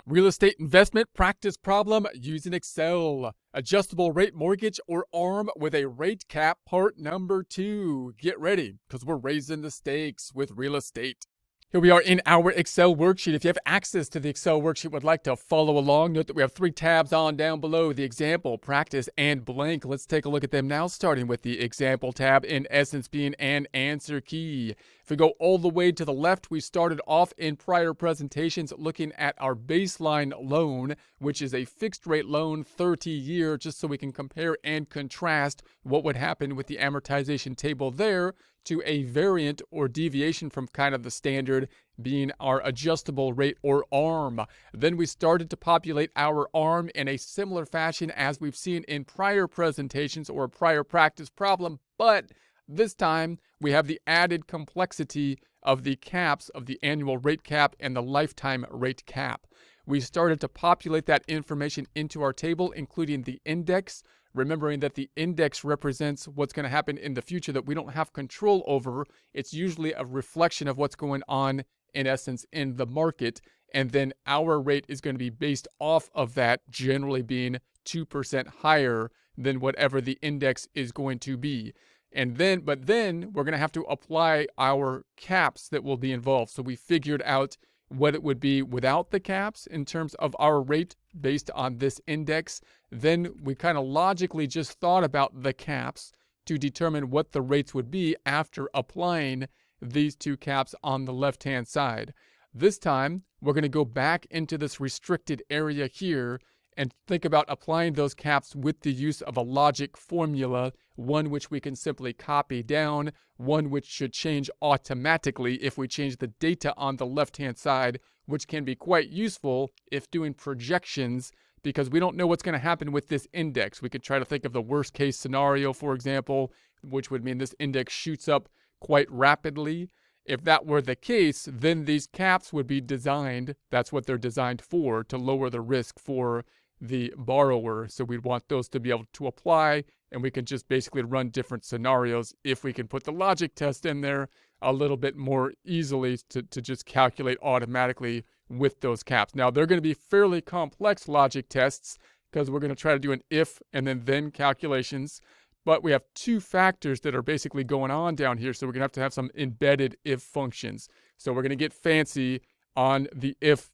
Real estate investment practice problem using Excel. Adjustable rate mortgage or ARM with a rate cap part number 2. Get ready, because we're raising the stakes with real estate. Here we are in our Excel worksheet. If you have access to the Excel worksheet, would like to follow along, note that we have 3 tabs on down below: the example, practice, and blank. Let's take a look at them now, starting with the example tab, in essence being an answer key. If we go all the way to the left, we started off in prior presentations looking at our baseline loan, which is a fixed rate loan, 30-year, just so we can compare and contrast what would happen with the amortization table there to a variant or deviation from kind of the standard, being our adjustable rate or ARM. Then we started to populate our ARM in a similar fashion as we've seen in prior presentations or prior practice problem, but this time we have the added complexity of the caps of the annual rate cap and the lifetime rate cap. We started to populate that information into our table, including the index, remembering that the index represents what's going to happen in the future that we don't have control over. It's usually a reflection of what's going on, in essence, in the market. And then our rate is going to be based off of that, generally being 2% higher than whatever the index is going to be. But then we're going to have to apply our caps that will be involved. So we figured out what it would be without the caps in terms of our rate based on this index. Then we kind of logically just thought about the caps to determine what the rates would be after applying these 2 caps on the left-hand side. This time, we're going to go back into this restricted area here and think about applying those caps with the use of a logic formula, one which we can simply copy down, one which should change automatically if we change the data on the left-hand side, which can be quite useful if doing projections, because we don't know what's going to happen with this index. We could try to think of the worst-case scenario, for example, which would mean this index shoots up quite rapidly. If that were the case, then these caps would be designed, that's what they're designed for, to lower the risk for the borrower. So we'd want those to be able to apply, and we can just basically run different scenarios if we can put the logic test in there a little bit more easily to just calculate automatically with those caps. Now, they're going to be fairly complex logic tests because we're going to try to do an if and then calculations. But we have 2 factors that are basically going on down here, so we're going to have some embedded if functions. So we're going to get fancy on the if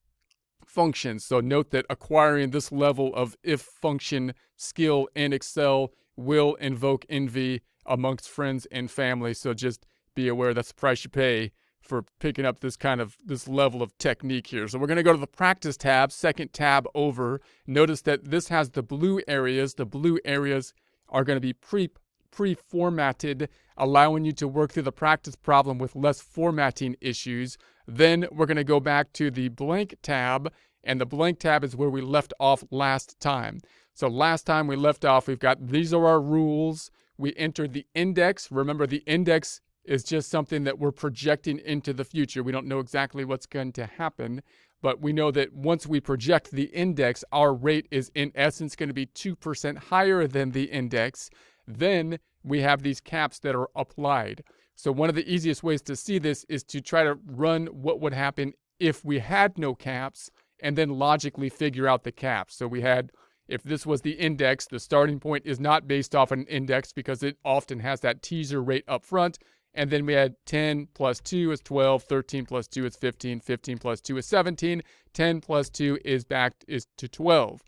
functions. So note that acquiring this level of if function skill in Excel will invoke envy amongst friends and family. So just be aware that's the price you pay for picking up this level of technique here. So we're going to go to the practice tab, second tab over. Notice that this has the blue areas. The blue areas are going to be pre-formatted, allowing you to work through the practice problem with less formatting issues. Then we're going to go back to the blank tab, and the blank tab is where we left off last time. So last time we left off, we've got, these are our rules. We entered the index. Remember, the index is just something that we're projecting into the future. We don't know exactly what's going to happen, but we know that once we project the index, our rate is in essence going to be 2% higher than the index. Then we have these caps that are applied. So one of the easiest ways to see this is to try to run what would happen if we had no caps and then logically figure out the caps. So we had, if this was the index, the starting point is not based off an index because it often has that teaser rate up front. And then we had 10 plus 2 is 12, 13 plus 2 is 15, 15 plus 2 is 17, 10 plus 2 is to 12.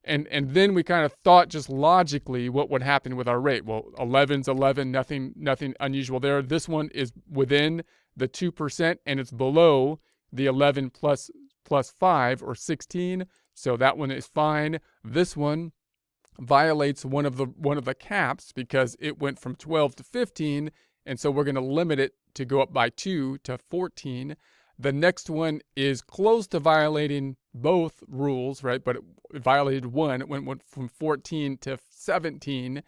And then we kind of thought just logically what would happen with our rate. Well, 11's 11, nothing unusual there. This one is within the 2% and it's below the 11 plus 5 or 16. So that one is fine. This one violates one of the caps because it went from 12 to 15. And so we're going to limit it to go up by 2 to 14. The next one is close to violating both rules, right? But it violated one. It went from 14 to 17.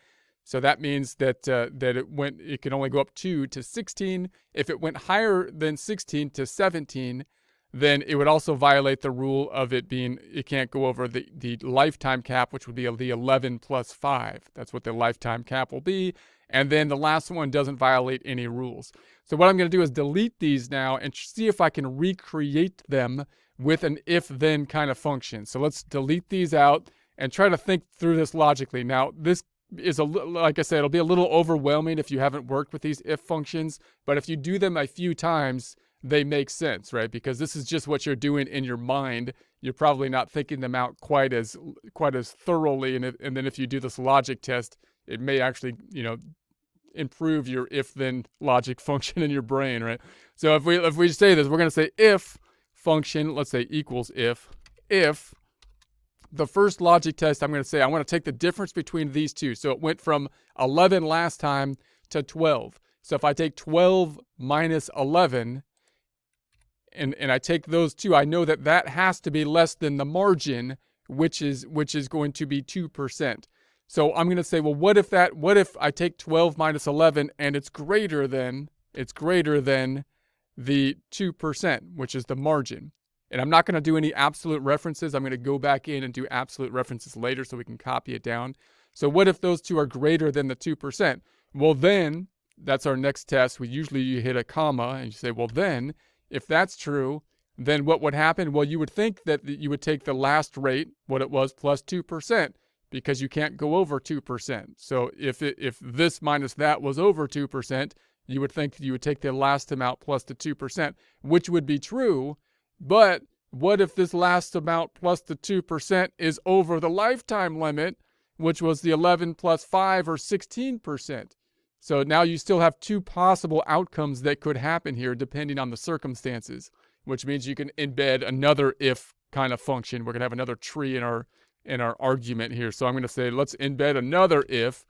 So that means that it can only go up 2 to 16. If it went higher than 16 to 17, then it would also violate the rule of it can't go over the lifetime cap, which would be the 11 plus 5. That's what the lifetime cap will be. And then the last one doesn't violate any rules. So what I'm going to do is delete these now and see if I can recreate them with an if-then kind of function. So let's delete these out and try to think through this logically. Now, this is, like I said, it'll be a little overwhelming if you haven't worked with these if functions, but if you do them a few times, they make sense, right? Because this is just what you're doing in your mind. You're probably not thinking them out quite as thoroughly, and then if you do this logic test, it may actually, improve your if-then logic function in your brain, right? So if we say this, we're going to say if function, let's say equals if the first logic test, I'm going to say I want to take the difference between these two. So it went from 11 last time to 12. So if I take 12 minus 11 and I take those two, I know that has to be less than the margin, which is going to be 2%. So I'm going to say, well, what if I take 12 minus 11 and it's greater than the 2%, which is the margin. And I'm not going to do any absolute references. I'm going to go back in and do absolute references later so we can copy it down. So what if those two are greater than the 2%? Well, then that's our next test. You hit a comma and you say, well, then if that's true, then what would happen? Well, you would think that you would take the last rate, what it was, plus 2%, because you can't go over 2%. So if this minus that was over 2%, you would think you would take the last amount plus the 2%, which would be true. But what if this last amount plus the 2% is over the lifetime limit, which was the 11 plus 5 or 16%? So now you still have two possible outcomes that could happen here depending on the circumstances, which means you can embed another if kind of function. We're going to have another tree in our argument here. So I'm going to say, let's embed another if.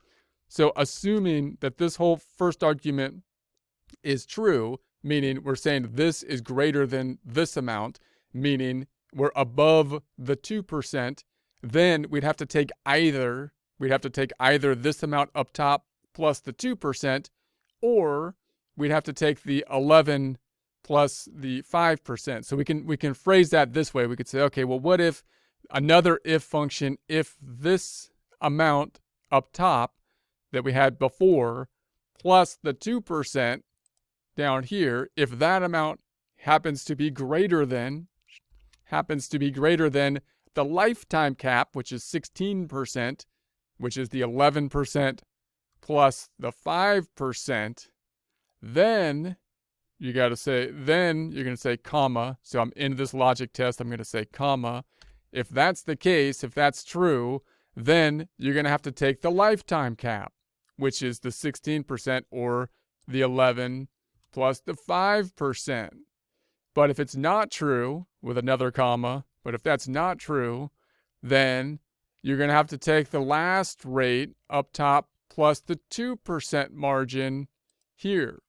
So assuming that this whole first argument is true, meaning we're saying this is greater than this amount, meaning we're above the 2%, then we'd have to take either this amount up top plus the 2%, or we'd have to take the 11 plus the 5%. So we can phrase that this way. We could say, okay, well, what if another if function, if this amount up top that we had before plus the 2% down here, if that amount happens to be greater than the lifetime cap, which is 16%, which is the 11% plus the 5%, then you're going to say comma. So I'm in this logic test, I'm going to say comma. If that's the case, if that's true, then you're going to have to take the lifetime cap, which is the 16% or the 11 plus the 5%. But if it's not true, with another comma, but if that's not true, then you're going to have to take the last rate up top plus the 2% margin here.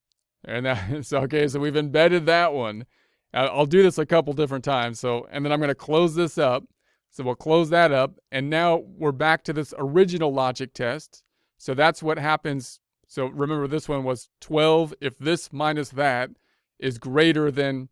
And that's okay. So we've embedded that one. I'll do this a couple different times. And then I'm going to close this up. So we'll close that up. And now we're back to this original logic test. So that's what happens. So remember, this one was 12. If this minus that is greater than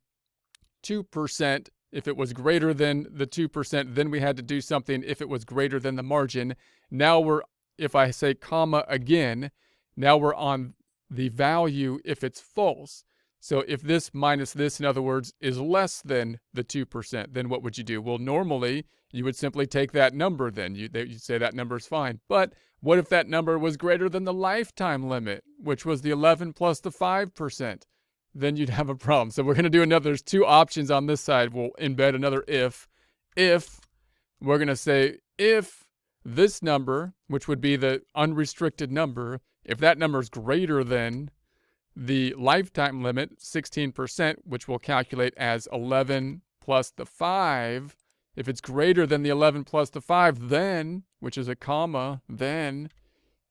2%, if it was greater than the 2%, then we had to do something if it was greater than the margin. Now if I say comma again, now we're on the value if it's false. So if this minus this, in other words, is less than the 2%, then what would you do? Well, normally you would simply take that number then. You'd say that number is fine. But what if that number was greater than the lifetime limit, which was the 11 plus the 5%? Then you'd have a problem. So we're going to do there's two options on this side. We'll embed another if. If we're going to say if this number, which would be the unrestricted number, if that number is greater than the lifetime limit, 16%, which we'll calculate as 11 plus the 5, if it's greater than the 11 plus the 5, then, which is a comma, then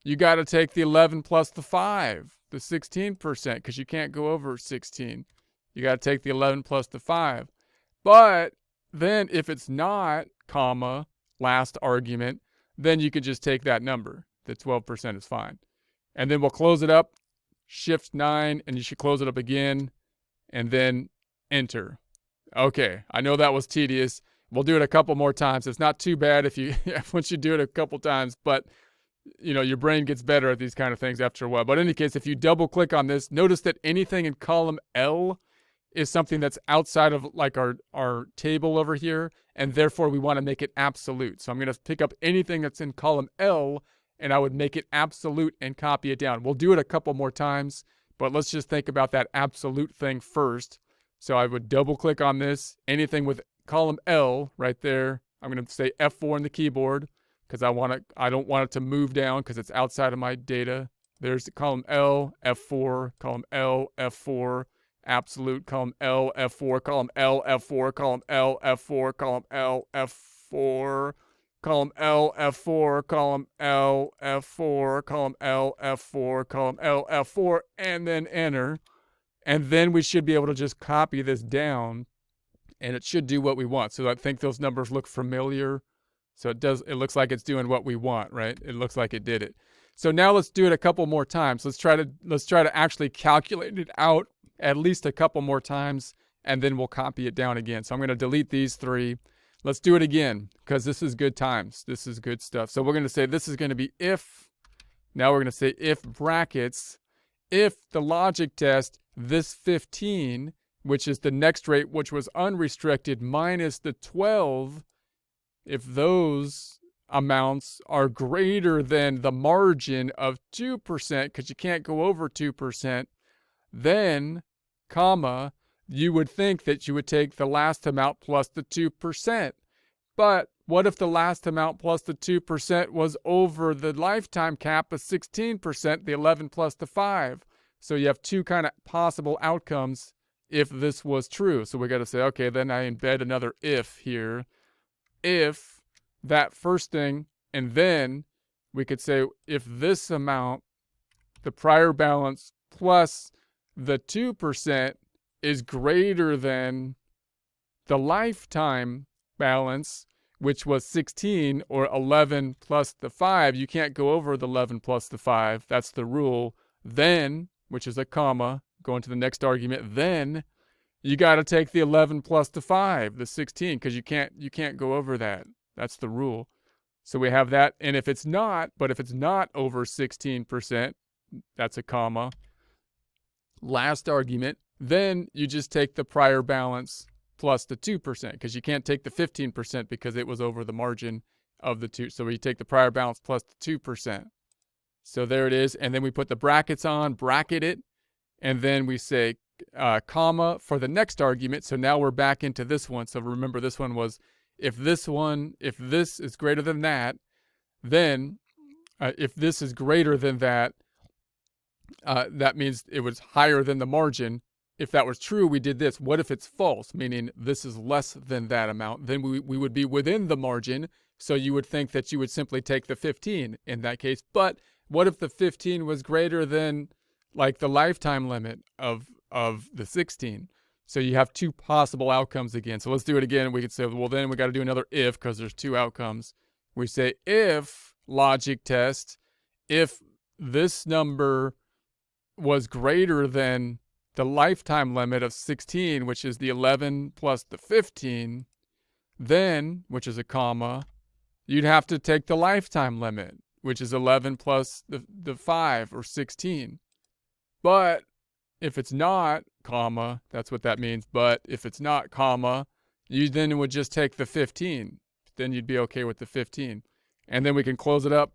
you got to take the 11 plus the 5, the 16%, because you can't go over 16. You got to take the 11 plus the 5. But then if it's not, comma, last argument, then you could just take that number. The 12% is fine. And then we'll close it up, Shift 9, and you should close it up again, and then Enter. Okay, I know that was tedious. We'll do it a couple more times. It's not too bad once you do it a couple times, but your brain gets better at these kind of things after a while. But in any case, if you double click on this, notice that anything in column L is something that's outside of like our table over here, and therefore we want to make it absolute. So I'm going to pick up anything that's in column L, and I would make it absolute and copy it down. We'll do it a couple more times, but let's just think about that absolute thing first. So I would double click on this, anything with column L right there. I'm going to say F4 on the keyboard because I don't want it to move down because it's outside of my data. There's the column L, F4, column L, F4, absolute, column L, F4, column L, F4, column L, F4, column L, F4, column L, F4, column L, F4, column L, F4, column L, F4, and then enter. And then we should be able to just copy this down, and it should do what we want. So I think those numbers look familiar. So it looks like it's doing what we want, right? It looks like it did it. So now let's do it a couple more times. Let's try to actually calculate it out at least a couple more times, and then we'll copy it down again. So I'm going to delete these three. Let's do it again because this is good times. This is good stuff. So we're going to say this is going to be if. Now we're going to say if brackets, if the logic test, this 15, which is the next rate, which was unrestricted, minus the 12, if those amounts are greater than the margin of 2%, because you can't go over 2%, then, comma, you would think that you would take the last amount plus the 2%. But what if the last amount plus the 2% was over the lifetime cap of 16%, the 11 plus the 5? So you have two kind of possible outcomes if this was true. So we got to say, okay, then I embed another if here. If that first thing, and then we could say if this amount, the prior balance plus the 2% is greater than the lifetime balance, which was 16 or 11 plus the 5. You can't go over the 11 plus the 5. That's the rule. Then, which is a comma, going to the next argument, then you got to take the 11 plus the 5, the 16, because you can't go over that. That's the rule. So we have that. And if it's not over 16%, that's a comma. Last argument, then you just take the prior balance plus the 2%, because you can't take the 15% because it was over the margin of the 2. So we take the prior balance plus the 2%. So there it is. And then we put the brackets on, bracket it, and then we say comma for the next argument. So now we're back into this one. So remember, this one was if this is greater than that, then if this is greater than that, that means it was higher than the margin. If that was true, we did this. What if it's false, meaning this is less than that amount? Then we would be within the margin. So you would think that you would simply take the 15 in that case. But what if the 15 was greater than like the lifetime limit of the 16? So you have two possible outcomes again. So let's do it again. We could say, well, then we got to do another if because there's two outcomes. We say if logic test, if this number was greater than the lifetime limit of 16, which is the 11 plus the 15, then, which is a comma, you'd have to take the lifetime limit, which is 11 plus the 5 or 16. But if it's not, comma, that's what that means. But if it's not, comma, you then would just take the 15. Then you'd be okay with the 15. And then we can close it up,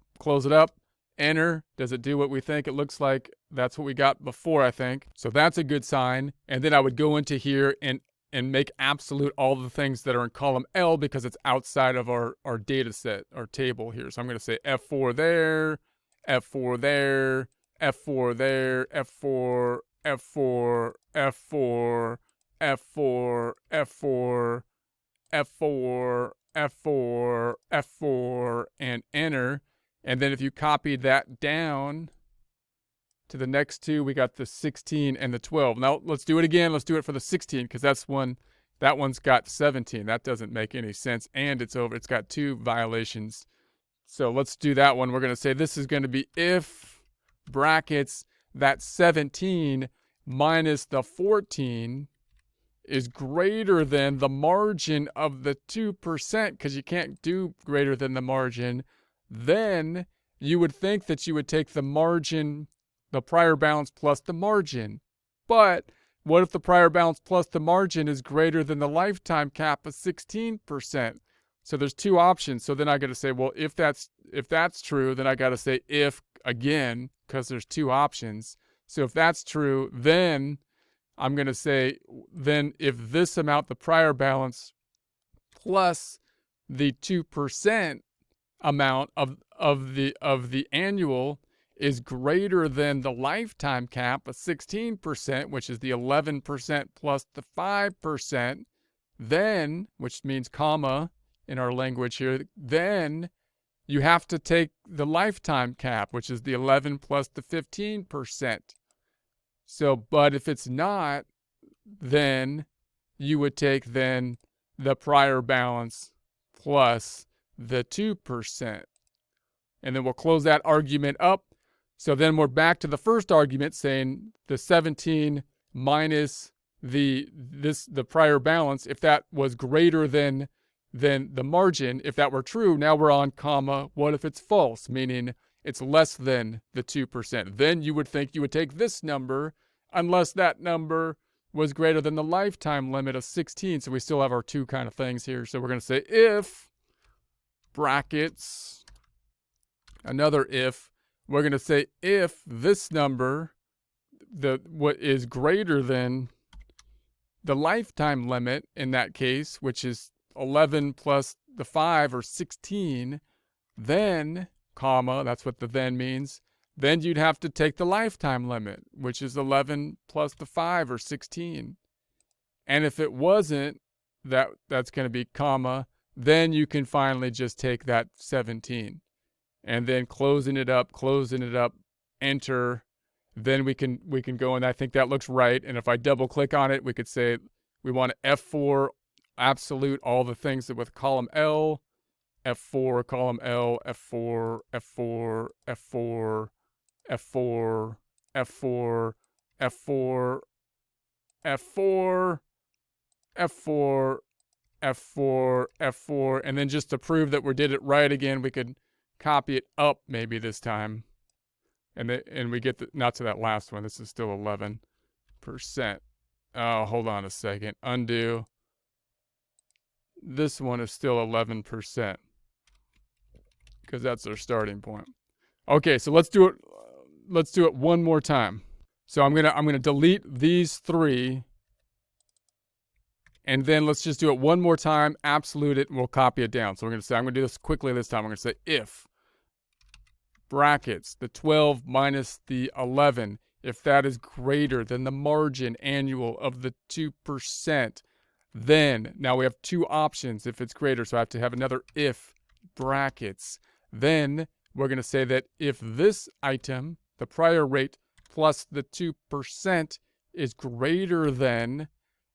enter. Does it do what we think it looks like? That's what we got before, I think. So that's a good sign. And then I would go into here and make absolute all the things that are in column L because it's outside of our data set, our table here. So I'm going to say F4 there, F4 there, F4 there, F4, F4, F4, F4, F4, F4, F4, F4, and enter. And then if you copied that down to the next two, we got the 16 and the 12. Now let's do it again. Let's do it for the 16 because that one's got 17. That doesn't make any sense. And it's over. It's got two violations. So let's do that one. We're going to say this is going to be if brackets that 17 minus the 14 is greater than the margin of the 2% because you can't do greater than the margin. Then you would think that you would take the margin, the prior balance plus the margin. But what if the prior balance plus the margin is greater than the lifetime cap of 16%? So there's two options. So then I got to say, well, if that's true, then I got to say if again, because there's two options. So if that's true, then I'm going to say, then if this amount, the prior balance plus the 2% amount of the annual is greater than the lifetime cap of 16%, which is the 11% plus the 5%, then, which means comma in our language here, then you have to take the lifetime cap, which is the 11 plus the 15%. So, but if it's not, then you would take then the prior balance plus the 2%. And then we'll close that argument up. So then we're back to the first argument saying the 17 minus the prior balance, if that was greater than the margin, if that were true, now we're on comma, what if it's false, meaning it's less than the 2%. Then you would think you would take this number unless that number was greater than the lifetime limit of 16. So we still have our two kind of things here. So we're going to say if brackets, another if, we're going to say if this number, what is greater than the lifetime limit in that case, which is 11 plus the 5 or 16, then, comma, that's what the then means, then you'd have to take the lifetime limit, which is 11 plus the 5 or 16. And if it wasn't, that's going to be comma, then you can finally just take that 17. And then closing it up, enter, then we can go, and I think that looks right. And if I double click on it, we could say we want to F4 absolute all the things that with column L, F4, column L, F4, F4, F4, F4, F4, F4, F4, F4, F4, F4, and then just to prove that we did it right again, we could copy it up maybe this time. And we get not to that last one. This is still 11%. Oh, hold on a second. Undo. This one is still 11% because that's our starting point. Okay, so let's do it. Let's do it one more time. So I'm gonna delete these three, and then let's just do it one more time. Absolute it, and we'll copy it down. So we're gonna say I'm gonna do this quickly this time. I'm gonna say if brackets the 12 minus the 11, if that is greater than the margin annual of the 2%. Then, now we have two options if it's greater, so I have to have another if brackets. Then we're going to say that if this item, the prior rate plus the 2%, is greater than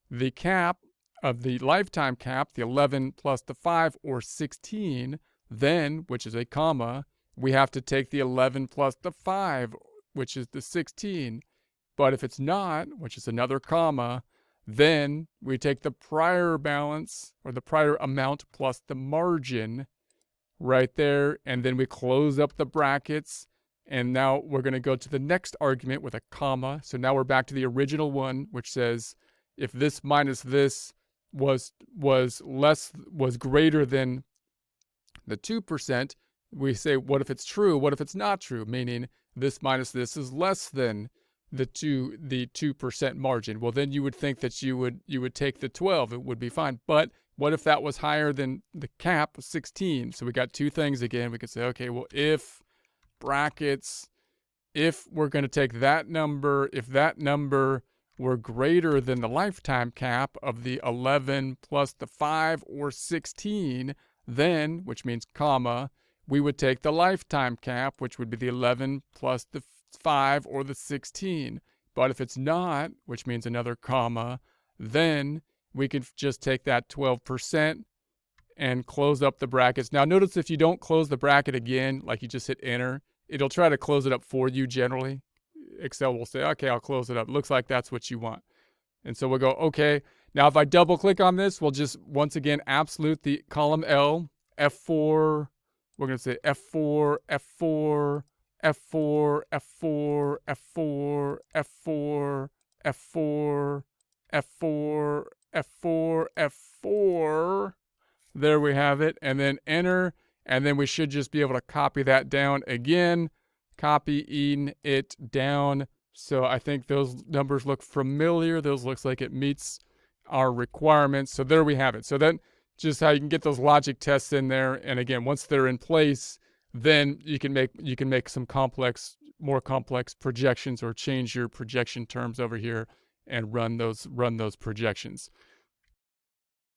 the cap of the lifetime cap, the 11 plus the 5 or 16, then, which is a comma, we have to take the 11 plus the 5, which is the 16. But if it's not, which is another comma, then we take the prior balance or the prior amount plus the margin right there, and then we close up the brackets. And now we're going to go to the next argument with a comma. So now we're back to the original one, which says if this minus this was greater than the 2%, we say what if it's true? What if it's not true? Meaning this minus this is less than the 2% margin. Well, then you would think that you would take the 12. It would be fine. But what if that was higher than the cap of 16? So we got two things again. We could say, okay, well, if brackets, if we're going to take that number, if that number were greater than the lifetime cap of the 11 plus the 5 or 16, then, which means comma, we would take the lifetime cap, which would be the 11 plus the 5 or the 16. But if it's not, which means another comma, then we can just take that 12% and close up the brackets. Now notice if you don't close the bracket again, like you just hit enter, it'll try to close it up for you generally. Excel will say, okay, I'll close it up. Looks like that's what you want. And so we'll go, okay. Now if I double click on this, we'll just once again absolute the column L, F4, we're going to say F4, F4, F4, F4, F4, F4, F4, F4, F4, F4. There we have it. And then enter. And then we should just be able to copy that down again. Copying it down. So I think those numbers look familiar. Those looks like it meets our requirements. So there we have it. So then just how you can get those logic tests in there. And again, once they're in place, then you can make some more complex projections, or change your projection terms over here and run those projections.